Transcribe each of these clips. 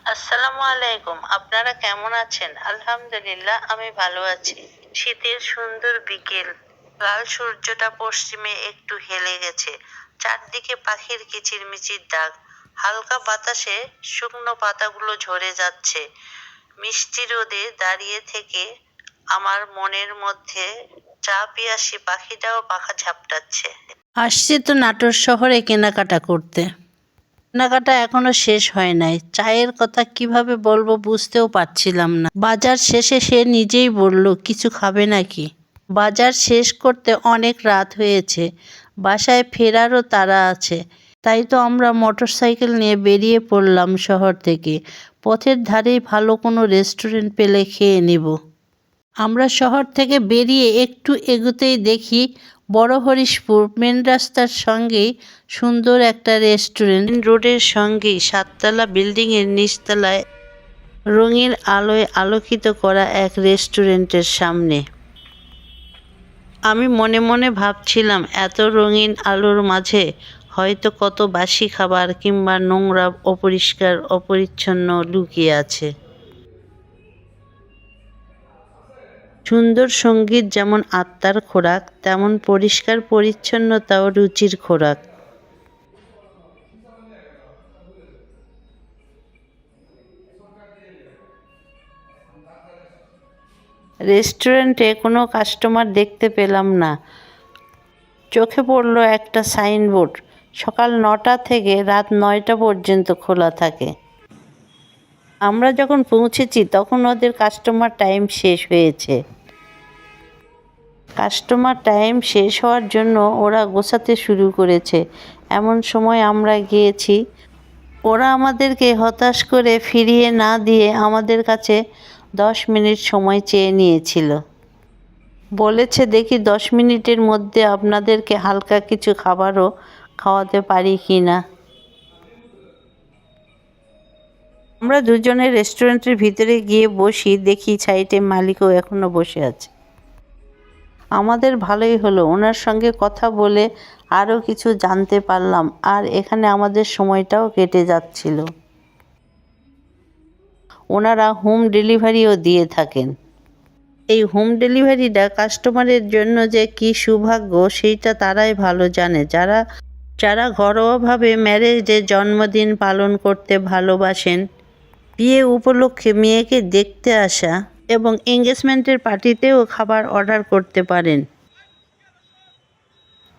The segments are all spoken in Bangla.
আসসালামু আলাইকুম। আপনারা কেমন আছেন? আলহামদুলিল্লাহ আমি ভালো আছি। শীতের সুন্দর বিকেল। লাল সূর্যটা পশ্চিমে একটু হেলে গেছে। চারদিকে পাখির কিচিরমিচির ডাক। হালকা বাতাসে শুকনো পাতাগুলো ঝরে যাচ্ছে। মিষ্টি রোদে দাঁড়িয়ে থেকে আমার মনের মধ্যে চা পিয়াসী পাখিটাও পাখা ঝাপটাচ্ছে। আসছি তো নাটোর শহরে কেনাকাটা করতে। কেনাকাটা এখনো শেষ হয় নাই। চায়ের কথা কিভাবে বলবো বুঝতেও পারছিলাম না। বাজার শেষে সে নিজেই বলল, কিছু খাবে নাকি? বাজার শেষ করতে অনেক রাত হয়েছে। বাসায় ফেরারও তাড়া আছে। তাই তো আমরা মোটরসাইকেল নিয়ে বেরিয়ে পড়লাম শহর থেকে। পথের ধারেই ভালো কোনো রেস্টুরেন্ট পেলে খেয়ে নেব। আমরা শহর থেকে বেরিয়ে একটু এগোতেই দেখি বড় হরিশপুর মেন রাস্তার সঙ্গেই সুন্দর একটা রেস্টুরেন্ট। রোডের সঙ্গেই 7 তলা বিল্ডিংয়ের নিচতলায় রঙিন আলোয় আলোকিত করা এক রেস্টুরেন্টের সামনে। আমি মনে মনে ভাবছিলাম, এত রঙিন আলোর মাঝে হয়তো কত বাসি খাবার কিংবা নোংরা, অপরিষ্কার, অপরিচ্ছন্ন লুকিয়ে আছে। সুন্দর সঙ্গীত যেমন আত্মার খোরাক, তেমন পরিষ্কার পরিচ্ছন্নতাও রুচির খোরাক। রেস্টুরেন্টে কোনো কাস্টমার দেখতে পেলাম না। চোখে পড়ল একটা সাইনবোর্ড, সকাল 9টা থেকে রাত 9টা পর্যন্ত খোলা থাকে। আমরা যখন পৌঁছেছি তখন ওদের কাস্টমার টাইম শেষ হয়েছে। কাস্টমার টাইম শেষ হওয়ার জন্য ওরা গোছাতে শুরু করেছে। এমন সময় আমরা গিয়েছি। ওরা আমাদেরকে হতাশ করে ফিরিয়ে না দিয়ে আমাদের কাছে 10 মিনিট সময় চেয়ে নিয়েছিল। বলেছে, দেখি 10 মিনিটের মধ্যে আপনাদেরকে হালকা কিছু খাবারও খাওয়াতে পারি কি না। আমরা দুজনে রেস্টুরেন্টের ভিতরে গিয়ে বসি, দেখি সাইডে মালিকও এখনো বসে আছে। আমাদের ভালোই হলো, ওনার সঙ্গে কথা বলে আরও কিছু জানতে পারলাম, আর এখানে আমাদের সময়টাও কেটে যাচ্ছিল। ওনারা হোম ডেলিভারিও দিয়ে থাকেন। এই হোম ডেলিভারিটা কাস্টমারের জন্য যে কি সৌভাগ্য সেইটা তারাই ভালো জানে, যারা যারা ঘরোয়াভাবে ম্যারেজে জন্মদিন পালন করতে ভালোবাসেন, বিয়ে উপলক্ষে মেয়েকে দেখতে আসা এবং এঙ্গেজমেন্টের পার্টিতেও খাবার অর্ডার করতে পারেন।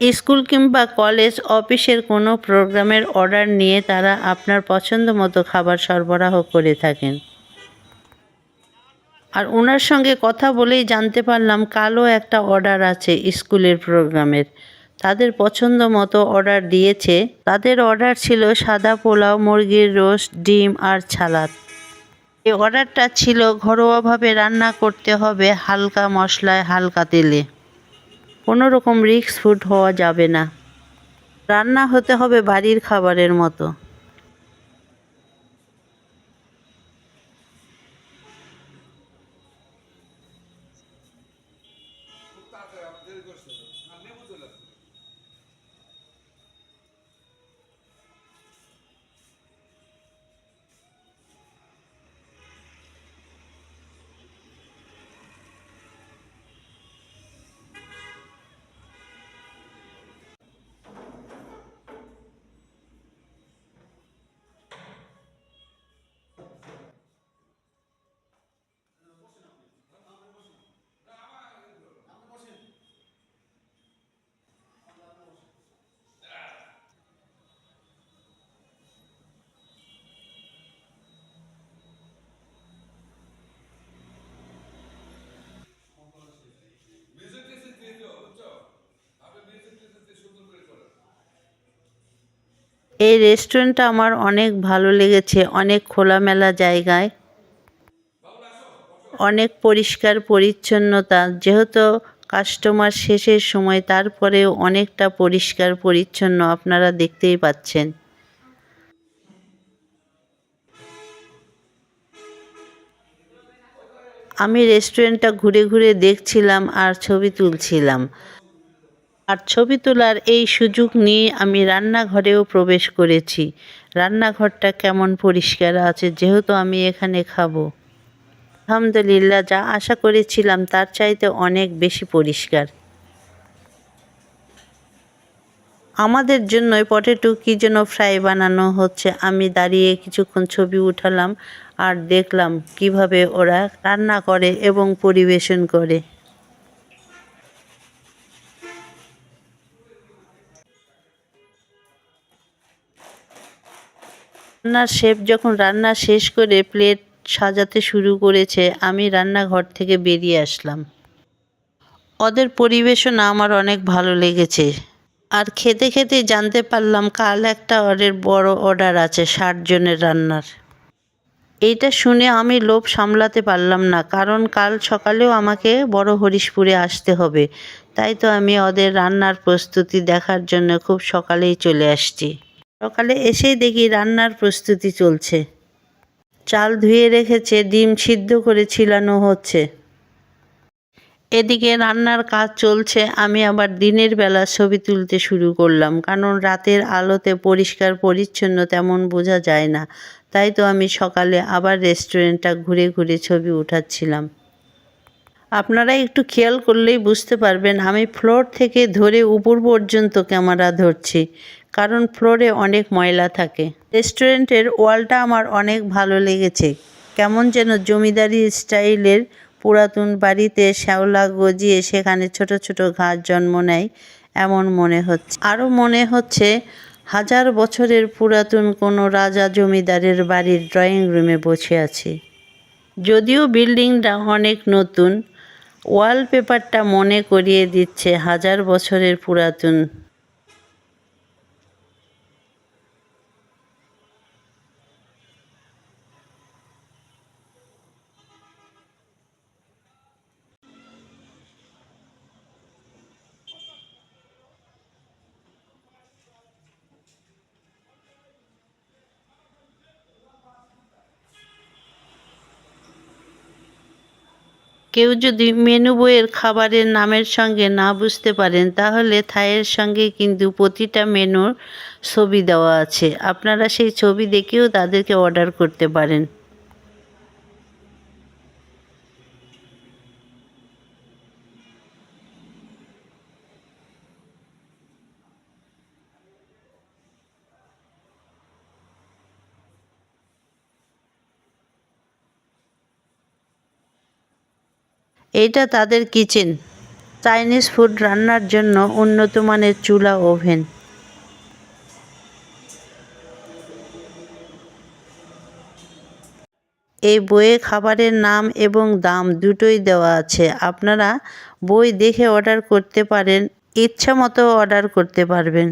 স্কুল কিংবা কলেজ, অফিসের কোনো প্রোগ্রামের অর্ডার নিয়ে তারা আপনার পছন্দ মতো খাবার সরবরাহ করে থাকেন। আর ওনার সঙ্গে কথা বলেই জানতে পারলাম কালও একটা অর্ডার আছে স্কুলের প্রোগ্রামের। তাদের পছন্দ মতো অর্ডার দিয়েছে। তাদের অর্ডার ছিল সাদা পোলাও, মুরগির রোস্ট, ডিম আর সালাদ। এই অর্ডারটা ছিল ঘরোয়াভাবে রান্না করতে হবে, হালকা মশলায়, হালকা তেলে। কোনো রকম রিস্ক ফুড হওয়া যাবে না। রান্না হতে হবে বাড়ির খাবারের মতো। এই রেস্টুরেন্টটা আমার অনেক ভালো লেগেছে। অনেক খোলামেলা জায়গায়, অনেক পরিষ্কার পরিচ্ছন্নতা। যেহেতু কাস্টমার শেষের সময়, তারপরেও অনেকটা পরিষ্কার পরিচ্ছন্ন, আপনারা দেখতেই পাচ্ছেন। আমি রেস্টুরেন্টটা ঘুরে ঘুরে দেখছিলাম আর ছবি তুলছিলাম। আর ছবি তোলার এই সুযোগ নিয়ে আমি রান্নাঘরেও প্রবেশ করেছি। রান্নাঘরটা কেমন পরিষ্কার আছে, যেহেতু আমি এখানে খাবো। আলহামদুলিল্লাহ, যা আশা করেছিলাম তার চাইতে অনেক বেশি পরিষ্কার। আমাদের জন্যই পটেটো কি যেন ফ্রাই বানানো হচ্ছে। আমি দাঁড়িয়ে কিছুক্ষণ ছবি উঠালাম আর দেখলাম কিভাবে ওরা রান্না করে এবং পরিবেশন করে। রান্নার শেফ যখন রান্না শেষ করে প্লেট সাজাতে শুরু করেছে, আমি রান্নাঘর থেকে বেরিয়ে আসলাম। ওদের পরিবেশনা আমার অনেক ভালো লেগেছে। আর খেতে খেতে জানতে পারলাম কাল একটা ওদের বড় অর্ডার আছে ৬০ জনের রান্নার। এইটা শুনে আমি লোভ সামলাতে পারলাম না, কারণ কাল সকালেও আমাকে বড় হরিশপুরে আসতে হবে। তাই তো আমি ওদের রান্নার প্রস্তুতি দেখার জন্য খুব সকালেই চলে আসছি। সকালে এসেই দেখি রান্নার প্রস্তুতি চলছে। চাল ধুয়ে রেখেছে, ডিম সিদ্ধ করে ছিলানো হচ্ছে। এদিকে রান্নার কাজ চলছে, আমি আবার দিনের বেলা ছবি তুলতে শুরু করলাম, কারণ রাতের আলোতে পরিষ্কার পরিচ্ছন্ন তেমন বোঝা যায় না। তাই তো আমি সকালে আবার রেস্টুরেন্টটা ঘুরে ঘুরে ছবি উঠাচ্ছিলাম। আপনারা একটু খেয়াল করলেই বুঝতে পারবেন আমি ফ্লোর থেকে ধরে উপর পর্যন্ত ক্যামেরা ধরছি, কারণ ফ্লোরে অনেক ময়লা থাকে। রেস্টুরেন্টের ওয়ালটা আমার অনেক ভালো লেগেছে। কেমন যেন জমিদারি স্টাইলের পুরাতন বাড়িতে শ্যাওলা গজিয়ে সেখানে ছোট ছোট ঘাস জন্ম নেয় এমন মনে হচ্ছে। আরও মনে হচ্ছে হাজার বছরের পুরাতন কোনো রাজা জমিদারের বাড়ির ড্রয়িং রুমে বসে আছি। যদিও বিল্ডিংটা অনেক নতুন, ওয়ালপেপারটা মনে করিয়ে দিচ্ছে হাজার বছরের পুরাতন। কেউ যদি মেনু বইয়ের খাবারের নামের সঙ্গে না বুঝতে পারেন, তাহলে থাইয়ের সঙ্গে কিন্তু প্রতিটা মেনুর ছবি দেওয়া আছে। আপনারা সেই ছবি দেখেও তাদেরকে অর্ডার করতে পারেন। এইটা তাদের কিচেন। চাইনিজ ফুড রান্নার জন্য উন্নত মানের চুলা, ওভেন। এই বইয়ে খাবারের নাম এবং দাম দুটোই দেওয়া আছে। আপনারা বই দেখে অর্ডার করতে পারেন, ইচ্ছা মতো অর্ডার করতে পারবেন।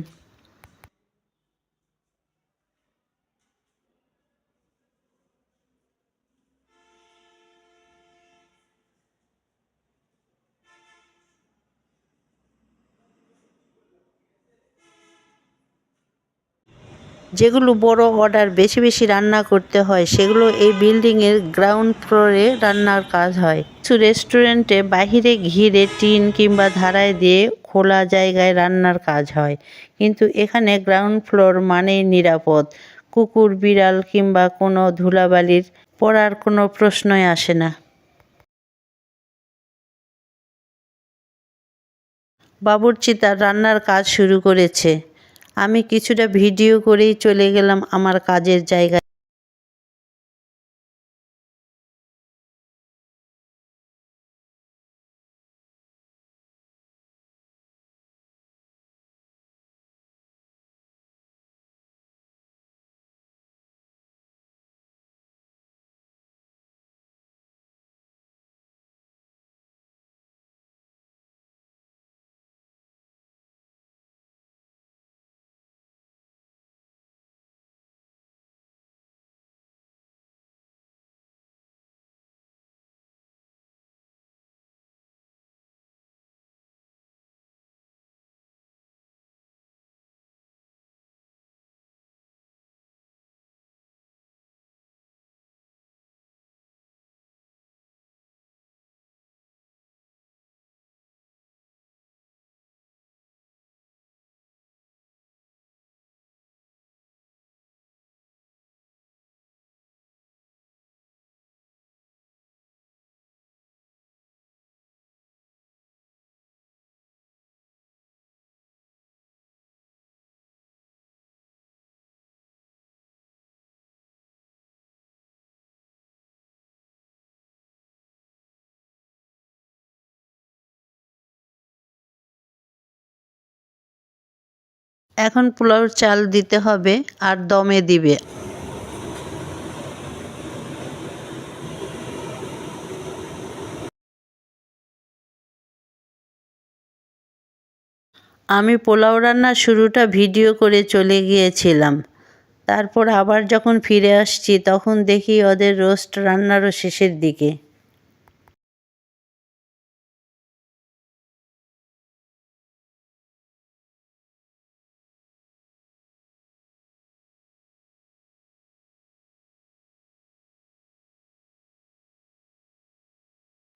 যেগুলো বড় অর্ডার বেশি বেশি রান্না করতে হয়, সেগুলো এই বিল্ডিংয়ের গ্রাউন্ড ফ্লোরে রান্নার কাজ হয়। কিছু রেস্টুরেন্টে বাহিরে ঘিরে টিন কিংবা ধারায় দিয়ে খোলা জায়গায় রান্নার কাজ হয়, কিন্তু এখানে গ্রাউন্ড ফ্লোর মানেই নিরাপদ। কুকুর, বিড়াল কিংবা কোনো ধুলাবালির পড়ার কোনো প্রশ্নই আসে না। বাবুর্চি তার রান্নার কাজ শুরু করেছে। আমি কিছুটা ভিডিও করেই চলে গেলাম আমার কাজের জায়গায়। এখন পোলাওর চাল দিতে হবে আর দমে দিবে। আমি পোলাও রান্নার শুরুটা ভিডিও করে চলে গিয়েছিলাম। তারপর আবার যখন ফিরে আসছি তখন দেখি ওদের রোস্ট রান্নারও শেষের দিকে।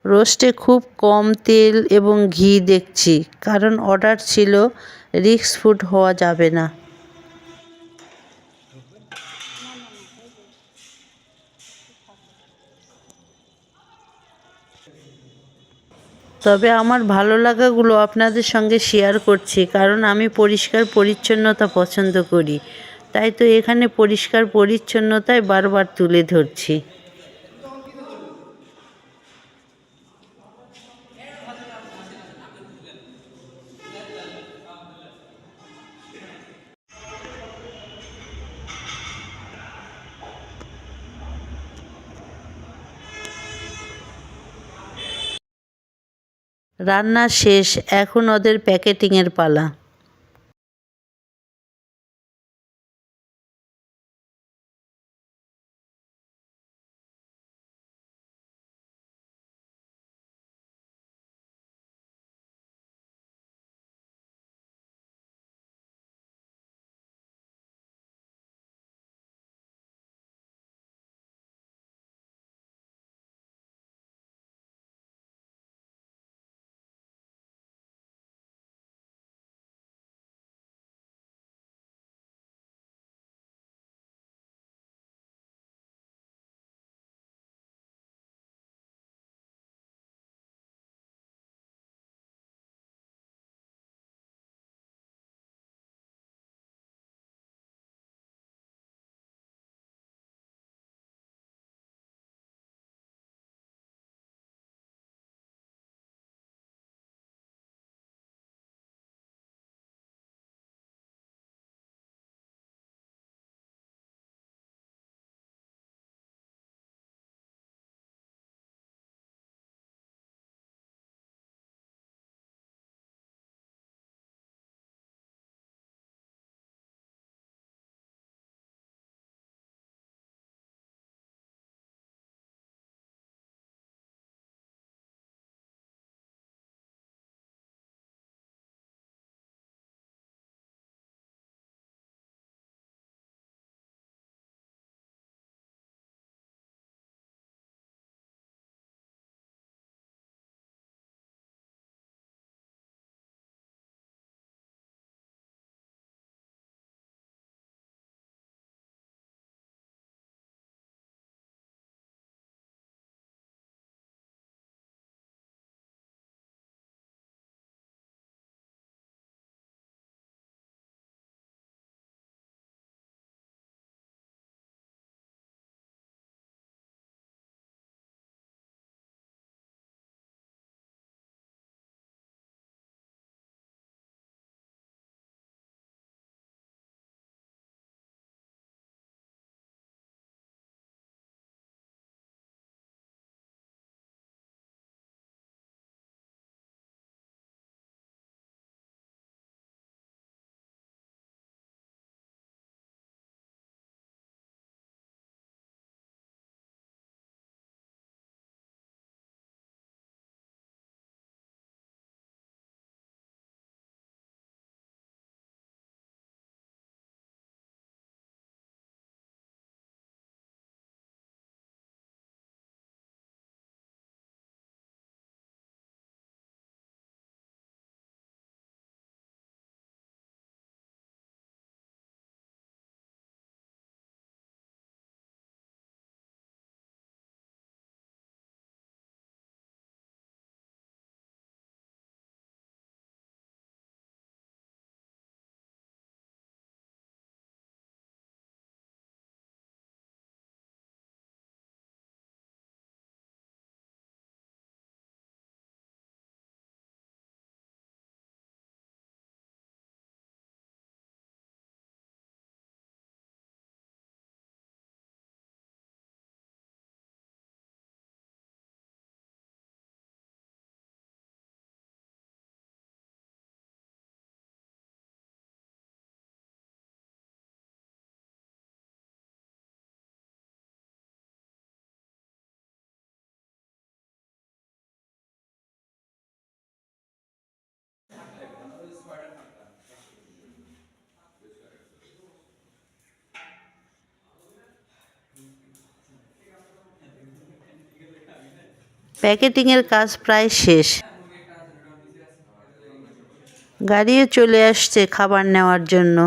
রোস্টে খুব কম তেল এবং ঘি দেখছি, কারণ অর্ডার ছিল রিস্ক ফুড হওয়া যাবে না। তবে আমার ভালো লাগাগুলো আপনাদের সঙ্গে শেয়ার করছি, কারণ আমি পরিষ্কার পরিচ্ছন্নতা পছন্দ করি। তাই তো এখানে পরিষ্কার পরিচ্ছন্নতায় বারবার তুলে ধরছি। রান্না শেষ, এখন ওদের প্যাকেটিংয়ের পালা। প্যাকেটিংয়ের কাজ প্রায় শেষ। গাড়িও চলে আসছে খাবার নেওয়ার জন্য।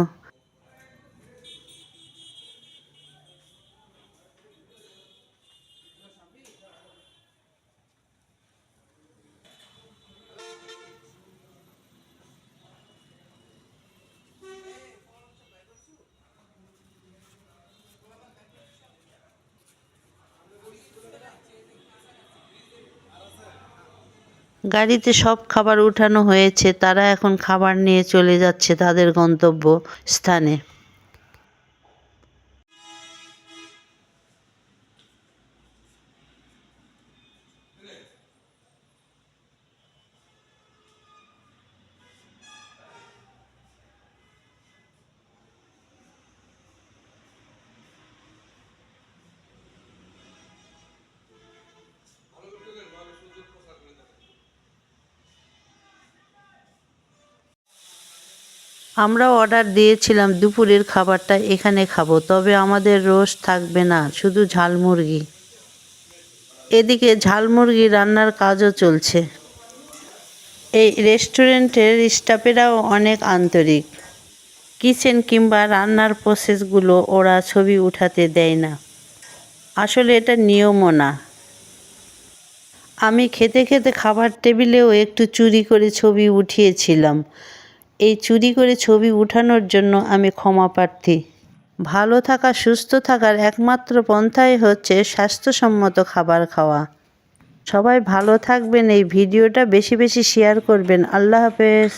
গাড়িতে সব খাবার উঠানো হয়েছে, তারা এখন খাবার নিয়ে চলে যাচ্ছে তাদের গন্তব্য স্থানে। আমরা অর্ডার দিয়েছিলাম দুপুরের খাবারটা এখানে খাবো, তবে আমাদের রোস্ট থাকবে না, শুধু ঝালমুরগি। এদিকে ঝালমুরগি রান্নার কাজও চলছে। এই রেস্টুরেন্টের স্টাফেরাও অনেক আন্তরিক। কিচেন কিংবা রান্নার প্রসেসগুলো ওরা ছবি উঠাতে দেয় না, আসলে এটা নিয়মও না। আমি খেতে খেতে খাবার টেবিলেও একটু চুরি করে ছবি উঠিয়েছিলাম। এই চুরি করে ছবি উঠানোর জন্য আমি ক্ষমা প্রার্থী। ভালো থাকা, সুস্থ থাকার একমাত্র পন্থাই হচ্ছে স্বাস্থ্যসম্মত খাবার খাওয়া। সবাই ভালো থাকবেন, এই ভিডিওটা বেশি বেশি শেয়ার করবেন। আল্লাহ হাফেজ।